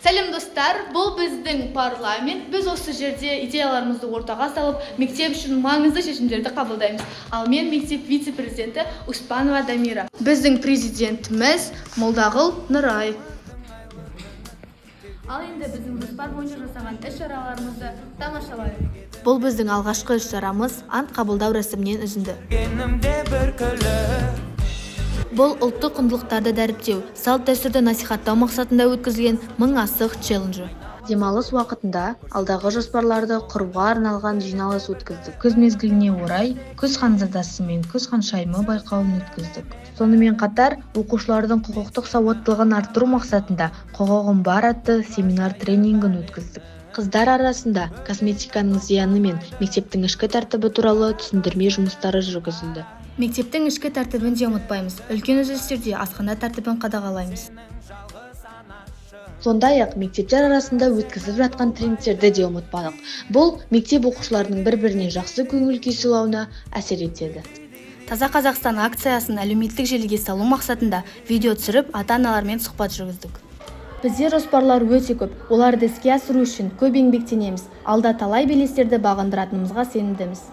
Сәлем достар, бұл біздің парламент. Біз осы жерде идеяларымызды ортаға салып, мектеп үшін маңызды шешімдерді қабылдаймыз. Ал мен мектеп вице-президенті Успанова Дамира. Біздің президентіміз Молдағұл Нұрай. Ал енді біздің жоспар бойынша жасаған іс-шараларымызды тамашалайық. Бұл біздің алғашқы іс-шарамыз ант қабылдау рәсімінен үзінді. Бұл ұлттық құндылықтарды дәріптеу, салт-дәстүрді насихаттау мақсатында өткізілген 1000 асық челленджі. Демалыс уақытында алдағы жоспарларды құруға арналған жиналыс өткіздік. Күз мезгіліне орай күз ханзадасы мен күз ханшайымы байқауын өткіздік. Сонымен қатар оқушылардың құқықтық сауаттылығын арттыру мақсатында құқығым бар атты семинар тренингін өткіздік. Қыздар арасында косметиканың зияны мен мектептің ішкі тәртібі туралы түсіндірме жұмыстары жүргізілді. Мектептің ішкі тәртібін де ұмытпаймыз. Үлкен үзілістерде асхана тәртібін қадағалаймыз. Сондай-ақ мектептер арасында өткізіліп жатқан тренингтерді де ұмытпадық. Бұл мектеп оқушыларының бір-біріне жақсы көңіл күй сыйлауына әсер етеді. Таза Қазақстан акциясын әлеуметтік желіге салу мақсатында видео түсіріп, ата-аналармен сұхбат жүргіздік. Бізде жоспарлар өте көп. Оларды іске асыру үшін көп еңбектенеміз. Алда талай белестерді бағындыратынымызға сенімдіміз.